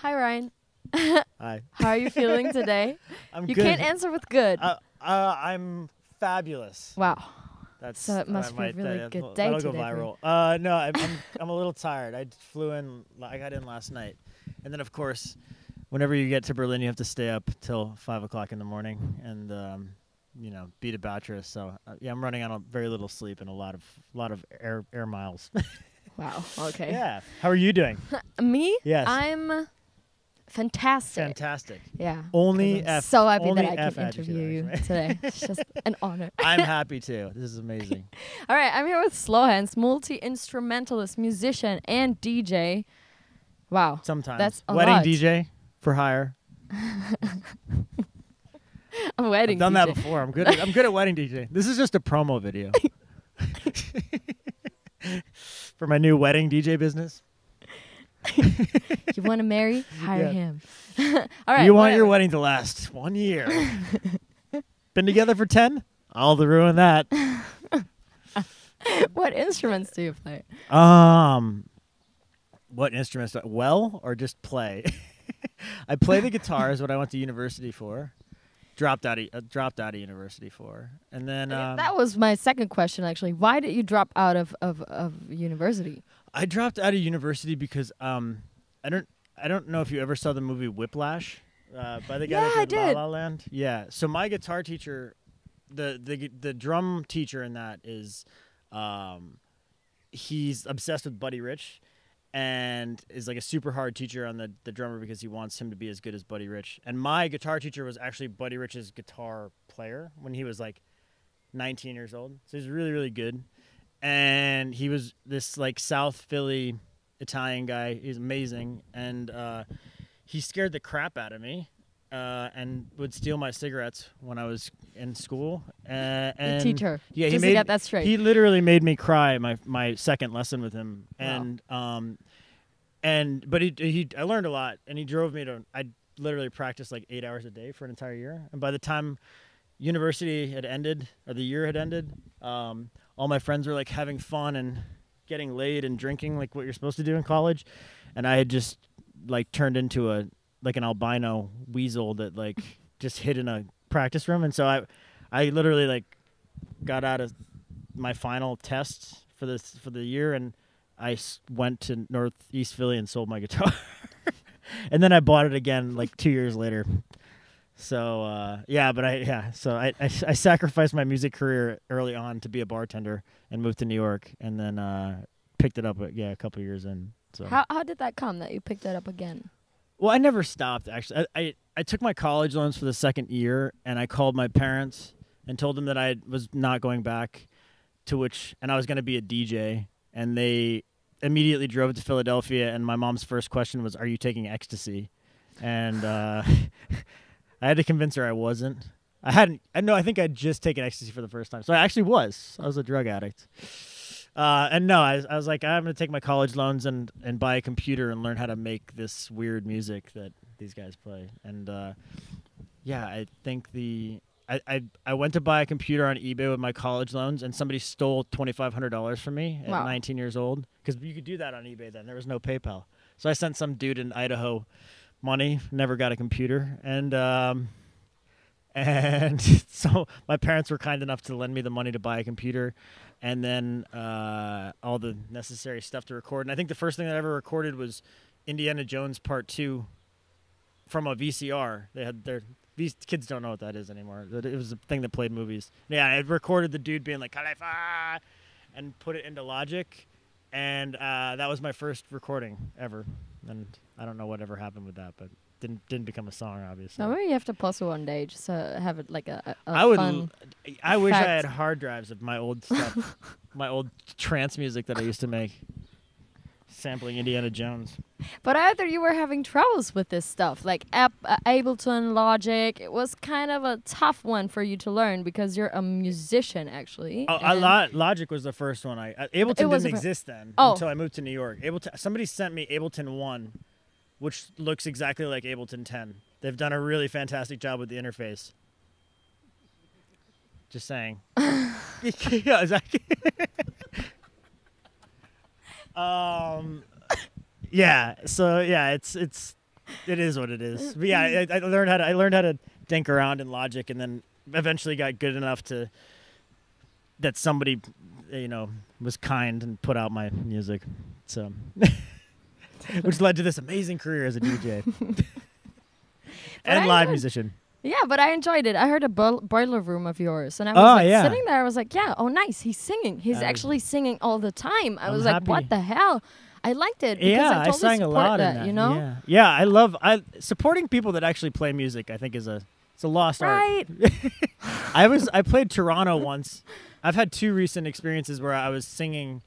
Hi, Ryan. Hi. How are you feeling today? I'm You good. can't answer with good. I'm fabulous. Wow. That's So it must be a really good day that'll today go for you. viral. No, I'm a little tired. I flew in. I got in last night, and then of course, whenever you get to Berlin, you have to stay up till 5 o'clock in the morning and beat a Bachelor. So yeah, I'm running on a very little sleep and a lot of air miles. Wow. Okay. Yeah. How are you doing? Me? Yes. I'm fantastic. Fantastic. Yeah. Only 'Cause I'm F. so happy only that I F can attitude, interview you actually. today. It's just an honor. I'm happy too. This is amazing. All right, I'm here with Slowhands, multi-instrumentalist, musician, and DJ. Wow. Sometimes. That's a Wedding lot. DJ for hire. A wedding I've done DJ. that before. I'm good at wedding DJ. This is just a promo video. For my new wedding DJ business. You want to marry? Hire Yeah. him. All right. You want your whatever. wedding to last 1 year. Been together for 10? I'll ruin that. What instruments do you play? What instruments? Well, or just play? I play the guitar is what I went to university for. Dropped out of university for. And then That was my second question, actually. Why did you drop out of university? I dropped out of university because I don't know if you ever saw the movie Whiplash by the guy Yeah, I that did La did. La Land. Yeah. So my guitar teacher, the drum teacher in that is, he's obsessed with Buddy Rich, and is like a super hard teacher on the drummer because he wants him to be as good as Buddy Rich. And my guitar teacher was actually Buddy Rich's guitar player when he was like 19 years old. So he's really, really good. And he was this like South Philly Italian guy. He's amazing. And he scared the crap out of me and would steal my cigarettes when I was in school. And Teacher. Yeah, Just to get that straight. He literally made me cry my second lesson with him. Wow. But I learned a lot, and he drove me to. I literally practiced like 8 hours a day for an entire year. And by the time university had ended, or the year had ended, all my friends were like having fun and getting laid and drinking like what you're supposed to do in college, and I had just like turned into an albino weasel that like just hid in a practice room. And so I literally like got out of my final test for the year, and I went to Northeast Philly and sold my guitar. And then I bought it again like 2 years later. So I sacrificed my music career early on to be a bartender and moved to New York, and then picked it up a couple of years in. So How did that come that you picked it up again? well, I never stopped actually. I took my college loans for the second year, and I called my parents and told them that I was not going back, and I was going to be a DJ, and they immediately drove to Philadelphia, and my mom's first question was, "Are you taking ecstasy?" And I had to convince her I wasn't. I think I'd just taken ecstasy for the first time. So I actually was. I was a drug addict. And no, I was like, I'm going to take my college loans and buy a computer and learn how to make this weird music that these guys play. And I think I went to buy a computer on eBay with my college loans, and somebody stole $2,500 from me at Wow. 19 years old, because you could do that on eBay then. There was no PayPal. So I sent some dude in Idaho money, never got a computer, and so my parents were kind enough to lend me the money to buy a computer, and then all the necessary stuff to record. And I think the first thing that I ever recorded was Indiana Jones Part 2 from a VCR. These kids don't know what that is anymore. It was a thing that played movies. Yeah, I recorded the dude being like, Khalifa, and put it into Logic, and that was my first recording ever. And I don't know whatever happened with that, but didn't become a song, obviously. No, maybe you have to post it one day, just to have it like a I wish I fact. had hard drives of my old stuff, my old trance music that I used to make, sampling Indiana Jones. But I thought you were having troubles with this stuff, like Ableton, Logic. It was kind of a tough one for you to learn because you're a musician, actually. Logic was the first one. Ableton was didn't the exist then Oh. until I moved to New York. Somebody sent me Ableton 1, which looks exactly like Ableton 10. They've done a really fantastic job with the interface. Just saying. Yeah, exactly. Yeah. So yeah, it's It is what it is. But yeah, I learned how to dink around in Logic, and then eventually got good enough that somebody, was kind and put out my music. So, which led to this amazing career as a DJ and live musician. Yeah, but I enjoyed it. I heard a boiler room of yours, and I was sitting there. I was like, yeah, oh, nice. He's singing. He's actually singing all the time. I was like, what the hell? I liked it because I totally sang a lot that, in that. Yeah, I love supporting people that actually play music. I think it's a lost art. I played Toronto once. I've had 2 recent experiences where I was singing.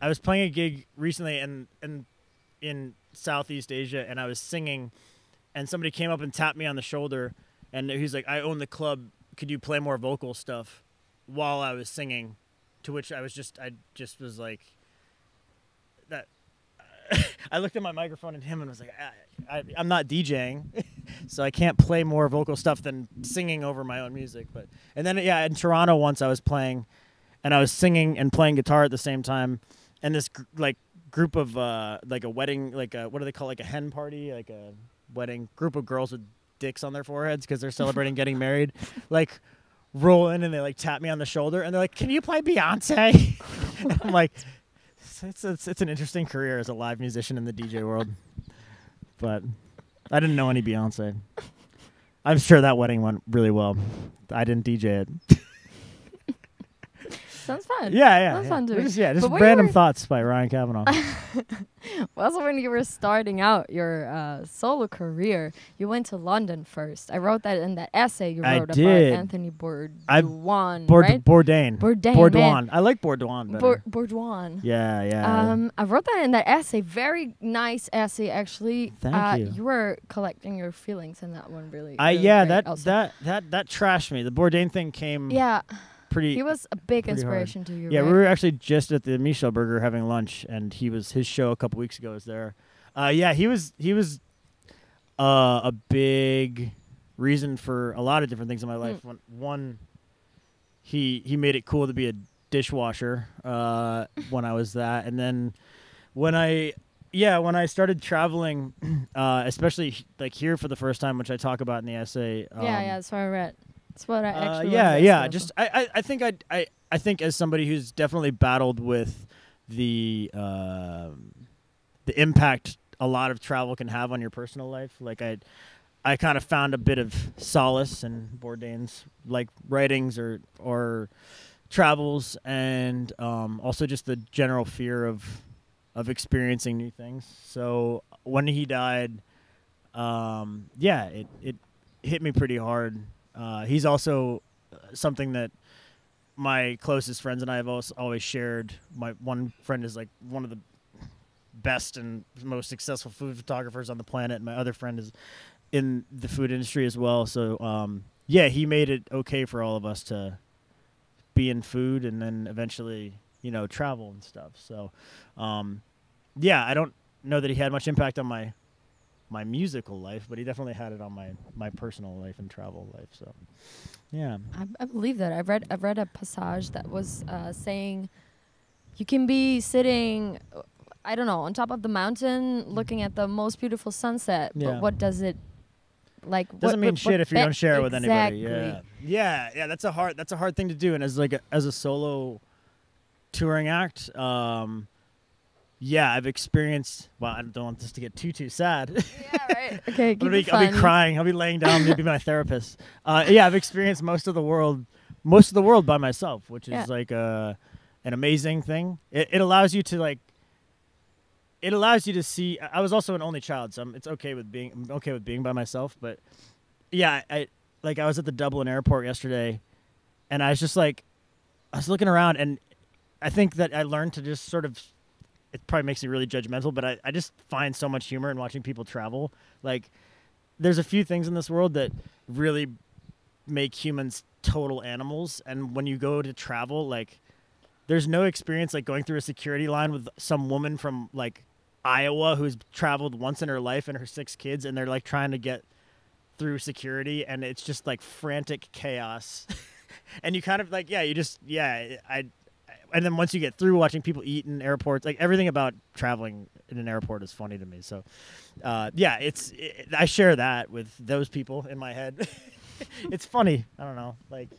I was playing a gig recently in Southeast Asia, and I was singing, and somebody came up and tapped me on the shoulder, and he's like, "I own the club. Could you play more vocal stuff?" While I was singing, to which I just was like, that. I looked at my microphone at him and was like, I'm not DJing, so I can't play more vocal stuff than singing over my own music. And then in Toronto once I was playing, and I was singing and playing guitar at the same time, and this group of like a wedding, what do they call, like a hen party, like a wedding group of girls with dicks on their foreheads because they're celebrating getting married, like roll in and they like tap me on the shoulder and they're like, "Can you play Beyonce?" And I'm like, it's an interesting career as a live musician in the DJ world, but I didn't know any Beyonce. I'm sure that wedding went really well. I didn't DJ it. Sounds fun. Yeah. Sounds fun too. Just random thoughts by Ryan Kavanaugh. Also, when you were starting out your solo career, you went to London first. I wrote that in that essay you wrote about Anthony Bourdain, right? Bourdain. I like Bourdain better. Bourdain. Yeah. I wrote that in that essay. Very nice essay, actually. Thank you. You were collecting your feelings in that one, really. That trashed me. The Bourdain thing came. Yeah. He was a big inspiration hard. to you. Yeah, right? we were actually just at the Michel Burger having lunch, and his show a couple weeks ago was there. He was a big reason for a lot of different things in my life. One, he made it cool to be a dishwasher when I was that, and then when I started traveling, especially like here for the first time, which I talk about in the essay. That's what I read. That's what I actually. Just I think as somebody who's definitely battled with the impact a lot of travel can have on your personal life. Like I kind of found a bit of solace in Bourdain's like writings or travels, and also just the general fear of experiencing new things. So when he died, it hit me pretty hard. He's also something that my closest friends and I have always shared. My one friend is like one of the best and most successful food photographers on the planet, and my other friend is in the food industry as well. So, he made it okay for all of us to be in food and then eventually, travel and stuff. So, I don't know that he had much impact on my musical life, but he definitely had it on my personal life and travel life. So, yeah, I believe that. I've read a passage that was saying you can be sitting, I don't know, on top of the mountain looking at the most beautiful sunset, but what does it like? Doesn't mean shit if you don't share it with anybody. Exactly. Yeah. That's a hard thing to do, and as a solo touring act. I've experienced. Well, I don't want this to get too sad. Yeah, right. Okay, I'll be crying. I'll be laying down. Maybe my therapist. I've experienced most of the world by myself, which is like an amazing thing. It allows you to It allows you to see. I was also an only child, so I'm okay with being by myself. But I was at the Dublin airport yesterday, and I was just I was looking around, and I think that I learned to just sort of. It probably makes me really judgmental, but I just find so much humor in watching people travel. Like, there's a few things in this world that really make humans total animals. And when you go to travel, there's no experience like going through a security line with some woman from Iowa who's traveled once in her life and her 6 kids, and they're trying to get through security, and it's just frantic chaos. And you kind of and then once you get through watching people eat in airports, like everything about traveling in an airport is funny to me. So, yeah, I share that with those people in my head. It's funny. I don't know. Like,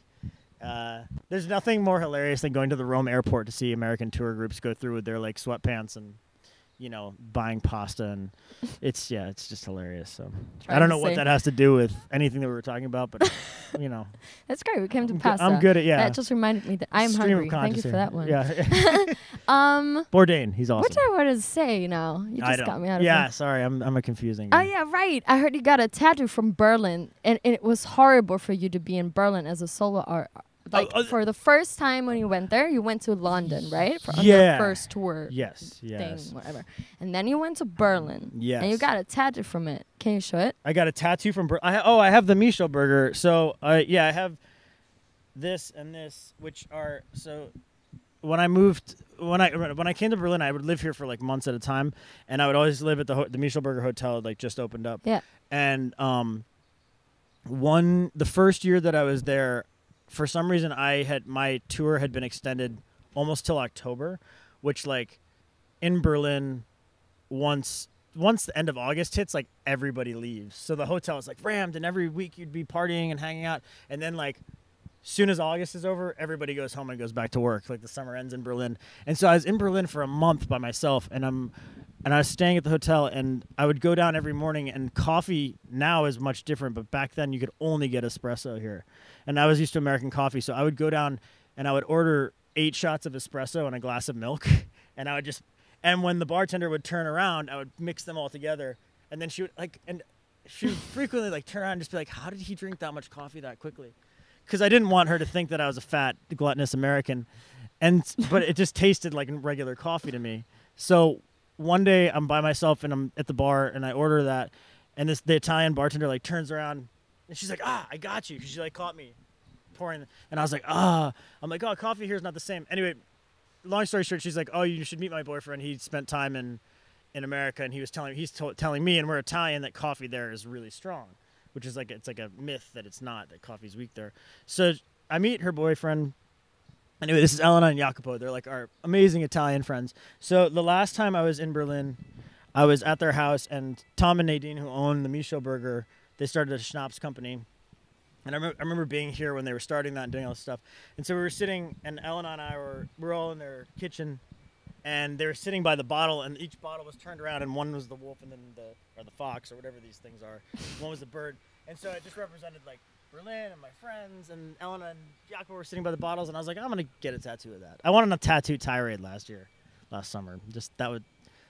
there's nothing more hilarious than going to the Rome airport to see American tour groups go through with their like sweatpants and, you know, buying pasta, and it's just hilarious. So I don't know what that has to do with anything that we were talking about, but you know, that's great. We came to pasta. I'm good at That just reminded me that I'm hungry. Thank you for that one. Yeah. Bourdain, he's awesome. What do I want to say now? You just got me out of Yeah, sorry, I'm a confusing guy. guy. Oh yeah, right. I heard you got a tattoo from Berlin, and it was horrible for you to be in Berlin as a solo art. Like for the first time when you went there, you went to London, right? On your first tour. Yes. Thing, whatever. And then you went to Berlin. Yes. And you got a tattoo from it. Can you show it? I got a tattoo from Berlin. I have the Michel burger. So, I have this and this, which are when I came to Berlin, I would live here for like months at a time, and I would always live at the Michel burger hotel, like just opened up. Yeah. And the first year that I was there, for some reason, my tour had been extended almost till October, which like in Berlin, once the end of August hits, like everybody leaves. So the hotel is like rammed, and every week you'd be partying and hanging out. And then like soon as August is over, everybody goes home and goes back to work. Like the summer ends in Berlin. And so I was in Berlin for a month by myself, and I was staying at the hotel, and I would go down every morning, and coffee now is much different, but back then you could only get espresso here. And I was used to American coffee, so I would go down and I would order 8 shots of espresso and a glass of milk, and when the bartender would turn around, I would mix them all together, and then she would frequently like turn around and just be like, how did he drink that much coffee that quickly? Because I didn't want her to think that I was a fat, gluttonous American, but it just tasted like regular coffee to me. So one day I'm by myself and I'm at the bar and I order that, and the Italian bartender like turns around and she's like, I got you, because she like caught me pouring, and I was like, I'm like, oh, coffee here is not the same. Anyway, long story short, she's like, oh, you should meet my boyfriend. He spent time in America, and he's telling me, and we're Italian, that coffee there is really strong, which is like, it's like a myth that it's not, that coffee's weak there. So I meet her boyfriend. Anyway, this is Elena and Jacopo. They're like our amazing Italian friends. So the last time I was in Berlin, I was at their house, and Tom and Nadine, who own the Michel burger, they started a schnapps company. And I remember being here when they were starting that and doing all this stuff. And so we were sitting, and Elena and I were all in their kitchen, and they were sitting by the bottle, and each bottle was turned around, and one was the wolf, and then the fox, or whatever these things are. One was the bird. And so it just represented like Berlin and my friends, and Elena and Jacopo were sitting by the bottles, and I was like, I'm gonna get a tattoo of that. I wanted a tattoo tirade last summer.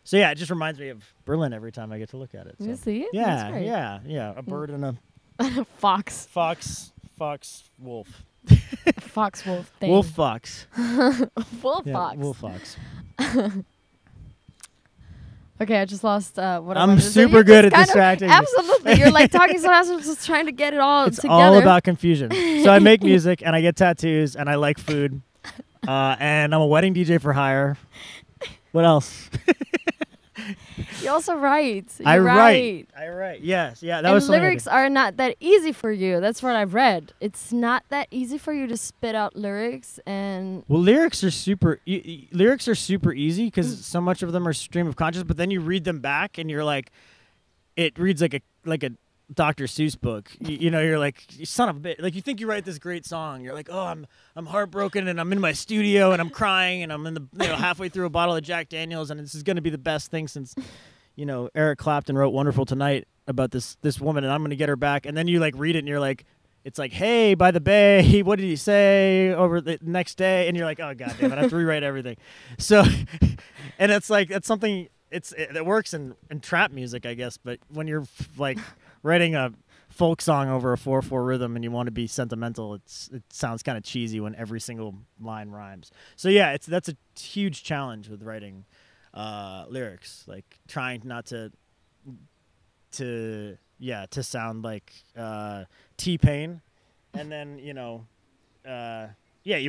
So yeah, it just reminds me of Berlin every time I get to look at it. So. You see? Yeah, yeah. A bird and a fox. Fox, wolf. Fox, wolf thing. Wolf, fox. Fox. Wolf, fox. Okay, I just lost what I'm super good at distracting. Absolutely. You're like talking so fast, I'm just trying to get it all it's together. It's all about confusion. So I make music, and I get tattoos, and I like food, and I'm a wedding DJ for hire. What else? You also write. I write. Yes. Yeah. That was lyrics are not that easy for you. That's what I've read. It's not that easy for you to spit out lyrics and. Well, lyrics are super easy because so much of them are stream of conscious. But then you read them back and you're like, it reads like a Dr. Seuss book. You're like, son of a bitch. Like, you think you write this great song. You're like, oh, I'm heartbroken, and I'm in my studio, and I'm crying, and I'm in the halfway through a bottle of Jack Daniels, and this is going to be the best thing since, Eric Clapton wrote "Wonderful Tonight" about this woman, and I'm going to get her back. And then you like read it, and you're like, it's like, hey, by the bay, what did he say over the next day? And you're like, oh god damn it, I have to rewrite everything. So, and it's like that's something. It works in trap music, I guess, but when you're like writing a folk song over a 4/4 rhythm and you want to be sentimental, it sounds kind of cheesy when every single line rhymes. So yeah, that's a huge challenge with writing lyrics, like trying not to sound like T-Pain, and then you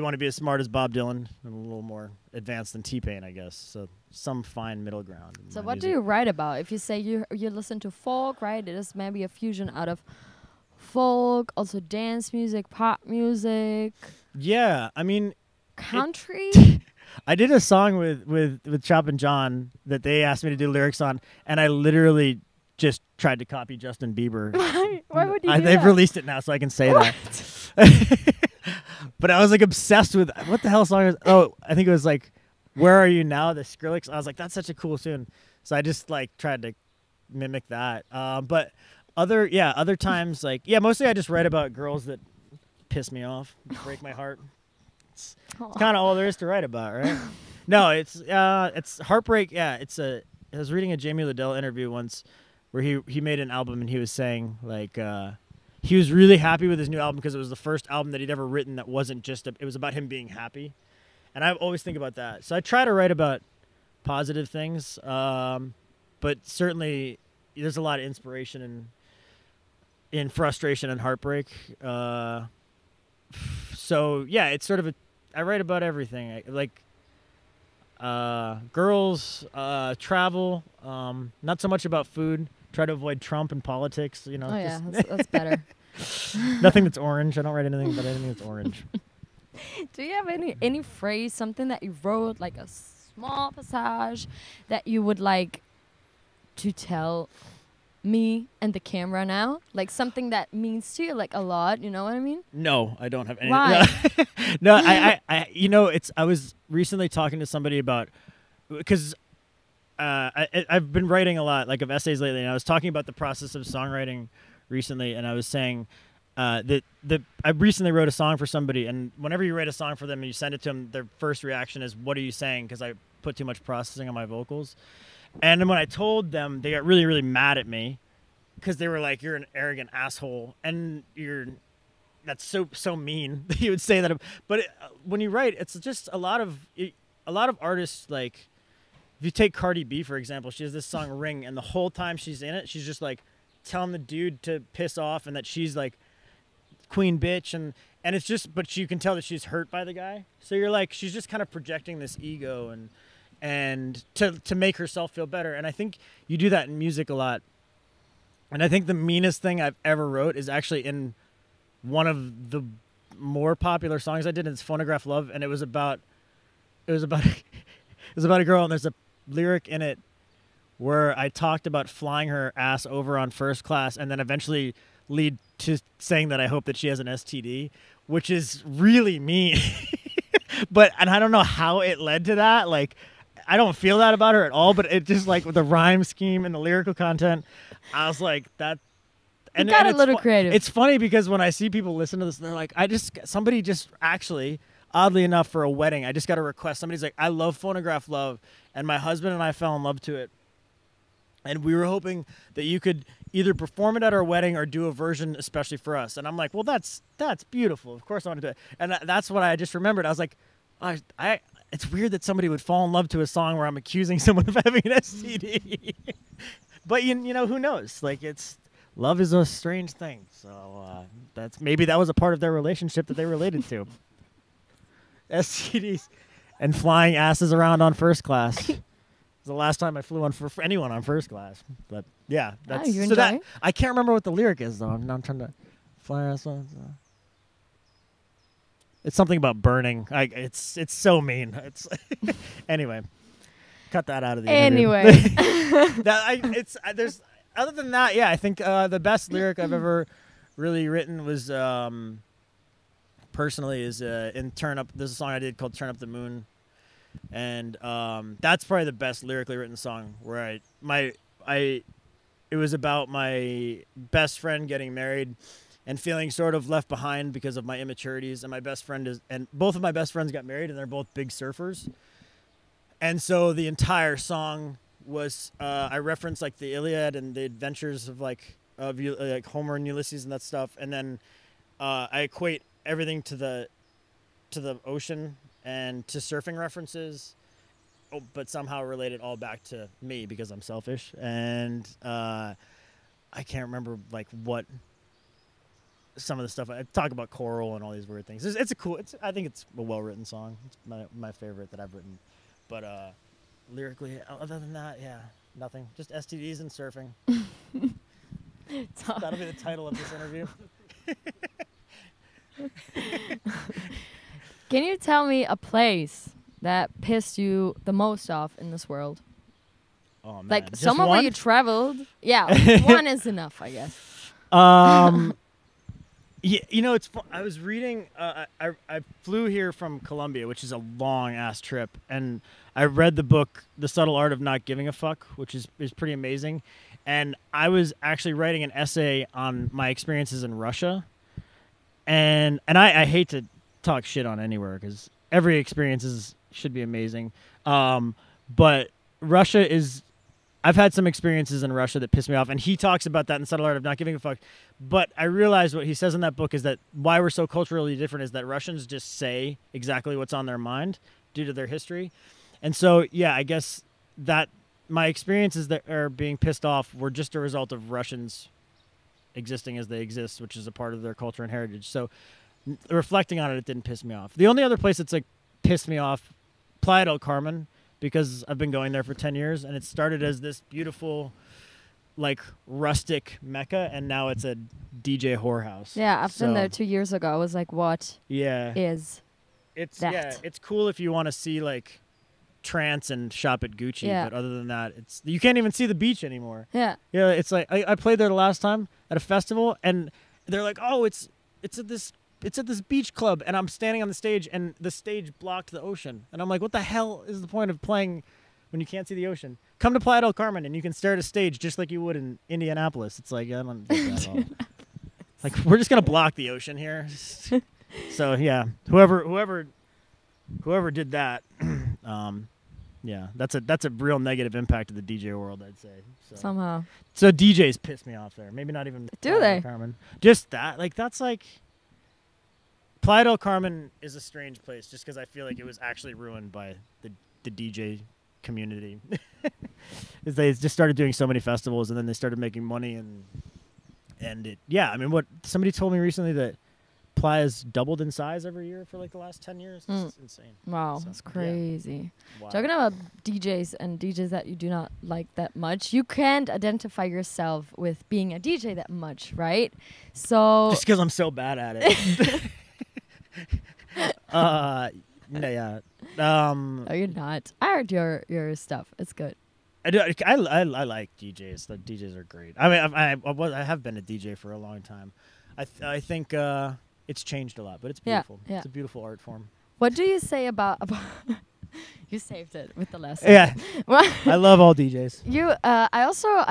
want to be as smart as Bob Dylan and a little more advanced than T-Pain, I guess. So some fine middle ground. So what do you write about? If you say you listen to folk, right? It is maybe a fusion out of folk, also dance music, pop music. Yeah, I mean, country. I did a song with Chop and John that they asked me to do lyrics on, and I literally just tried to copy Justin Bieber. Why would you do They've that? released it now, so I can say that. But I was like obsessed with what the hell song was. Oh, I think it was like "Where Are You Now?" the Skrillex. I was like, that's such a cool tune. So I just like tried to mimic that. But other times mostly I just write about girls that piss me off, break my heart. It's kind of all there is to write about, right? No, it's heartbreak. Yeah, I was reading a Jamie Liddell interview once where he made an album and he was saying like he was really happy with his new album because it was the first album that he'd ever written that wasn't just it was about him being happy. And I always think about that. So I try to write about positive things, but certainly there's a lot of inspiration in frustration and heartbreak. So yeah, it's sort of I write about everything, like girls, travel, not so much about food. Try to avoid Trump and politics. You know. Oh yeah, that's better. Nothing that's orange. I don't write anything about anything that's orange. Do you have any phrase, something that you wrote, like a small passage that you would like to tell me and the camera now? Like something that means to you like a lot, you know what I mean? No, I don't have any. Why? No, I was recently talking to somebody about, because I've been writing a lot like of essays lately, and I was talking about the process of songwriting recently, and I was saying that I recently wrote a song for somebody, and whenever you write a song for them and you send it to them, their first reaction is, "What are you saying?" Because I put too much processing on my vocals. And then when I told them, they got really, really mad at me because they were like, "You're an arrogant asshole, and that's so mean that you would say that." But when you write, it's just a lot of artists. Like if you take Cardi B for example, she has this song "Ring," and the whole time she's in it, she's just like telling the dude to piss off and that she's like queen bitch, and it's just, but you can tell that she's hurt by the guy. So you're like, she's just kind of projecting this ego and to make herself feel better. And I think you do that in music a lot. And I think the meanest thing I've ever wrote is actually in one of the more popular songs I did. And it's "Phonograph Love," and it was about a girl, and there's a lyric in it where I talked about flying her ass over on first class, and then eventually lead to saying that I hope that she has an STD, which is really mean. And I don't know how it led to that. Like, I don't feel that about her at all, but it just, like, with the rhyme scheme and the lyrical content, I was like, that. And got a little creative. It's funny because when I see people listen to this, they're like, somebody just actually, oddly enough, for a wedding, I just got a request. Somebody's like, "I love Phonograph Love, and my husband and I fell in love to it. And we were hoping that you could either perform it at our wedding or do a version especially for us." And I'm like, well, that's beautiful. Of course I want to do it. And that's what I just remembered. I was like, it's weird that somebody would fall in love to a song where I'm accusing someone of having an STD. But you know, who knows? Like, love is a strange thing. So maybe that was a part of their relationship that they related to. STDs and flying asses around on first class. The last time I flew on for anyone on first class. But yeah, that's you enjoy? I can't remember what the lyric is though. I'm trying to fly ass on. It's something about burning. It's so mean. It's anyway. Cut that out of the interview. There's other than that, yeah, I think the best lyric I've ever really written was personally is in Turn Up. There's a song I did called "Turn Up the Moon." And that's probably the best lyrically written song where it was about my best friend getting married and feeling sort of left behind because of my immaturities. And both of my best friends got married, and they're both big surfers. And so the entire song was I referenced like the Iliad and the adventures of like Homer and Ulysses and that stuff, and then I equate everything to the ocean and to surfing references, but somehow relate it all back to me because I'm selfish. And I can't remember like what some of the stuff I talk about, coral and all these weird things. I think it's a well-written song. It's my favorite that I've written. But lyrically, other than that, yeah, nothing. Just STDs and surfing. That'll be the title of this interview. Can you tell me a place that pissed you the most off in this world? Oh man, Like just somewhere where one? you traveled. Yeah, one is enough, I guess. Yeah, it's. I was reading. I flew here from Colombia, which is a long ass trip, and I read the book "The Subtle Art of Not Giving a Fuck," which is pretty amazing. And I was actually writing an essay on my experiences in Russia, and I hate to talk shit on anywhere because every experience should be amazing. But Russia is. I've had some experiences in Russia that piss me off, and he talks about that in Subtle Art of Not Giving a Fuck. But I realized what he says in that book is that why we're so culturally different is that Russians just say exactly what's on their mind due to their history. And so, yeah, I guess that my experiences that are being pissed off were just a result of Russians existing as they exist, which is a part of their culture and heritage. So reflecting on it, it didn't piss me off. The only other place that's like pissed me off, Playa del Carmen, because I've been going there for 10 years, and it started as this beautiful, like, rustic Mecca, and now it's a DJ whorehouse. Yeah, I've been there 2 years ago. I was like, what is it's that? Yeah, it's cool if you want to see, like, trance and shop at Gucci, but other than that, you can't even see the beach anymore. Yeah. Yeah, it's like, I played there the last time at a festival, and they're like, oh, it's at this beach club, and I'm standing on the stage, and the stage blocked the ocean. And I'm like, what the hell is the point of playing when you can't see the ocean? Come to Playa del Carmen, and you can stare at a stage just like you would in Indianapolis. It's like, I don't get that at all. Like, we're just going to block the ocean here. So, yeah, whoever did that, yeah, that's a real negative impact of the DJ world, I'd say. Somehow. So DJs piss me off there. Maybe not even Do they? Carmen. Just that. Like, that's like... Playa del Carmen is a strange place just because I feel like it was actually ruined by the DJ community. They just started doing so many festivals, and then they started making money, and it, yeah, I mean, what somebody told me recently that Playa's doubled in size every year for like the last 10 years. It's insane. Wow, that's crazy. Yeah. Wow. Talking about DJs and DJs that you do not like that much, you can't identify yourself with being a DJ that much, right? So just because I'm so bad at it. Yeah. No, you're not. I heard your stuff. It's good. I like DJs. The DJs are great. I mean, I have been a DJ for a long time. I think it's changed a lot, but it's beautiful. Yeah. It's a beautiful art form. What do you say about you saved it with the lesson? Yeah. I love all DJs. I also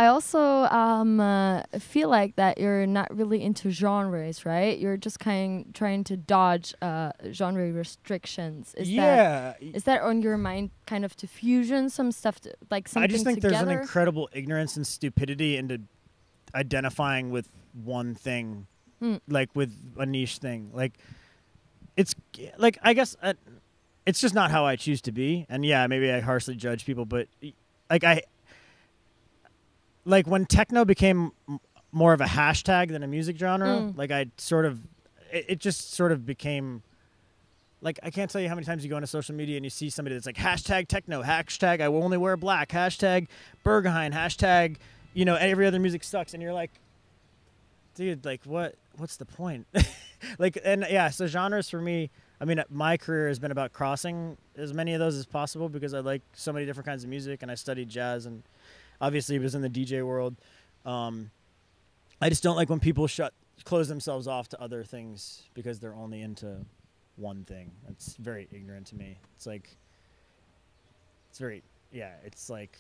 feel like that you're not really into genres, right? You're just trying to dodge genre restrictions. Is that on your mind, kind of to fusion some stuff, like something together? I just think there's an incredible ignorance and stupidity into identifying with one thing, like with a niche thing. Like, it's like, I guess it's just not how I choose to be. And yeah, maybe I harshly judge people, but like when techno became more of a hashtag than a music genre, like it just sort of became like, I can't tell you how many times you go into social media and you see somebody that's like hashtag techno, hashtag I will only wear black, hashtag Berghain, hashtag, every other music sucks. And you're like, dude, like what's the point? Like, and yeah, so genres for me, I mean, my career has been about crossing as many of those as possible because I like so many different kinds of music, and I studied jazz, and obviously it was in the DJ world. I just don't like when people close themselves off to other things because they're only into one thing. It's very ignorant to me. It's like, it's like.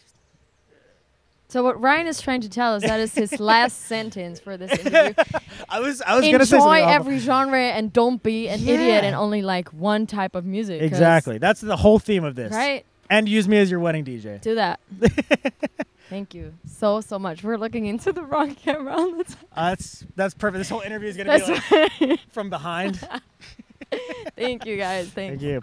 So what Ryan is trying to tell us, that is his last sentence for this interview. I was gonna say enjoy every genre and don't be an idiot and only like one type of music. Exactly. That's the whole theme of this. Right. And use me as your wedding DJ. Do that. Thank you so much. We're looking into the wrong camera all the time. That's perfect. This whole interview is gonna be like from behind. Thank you guys. Thank you.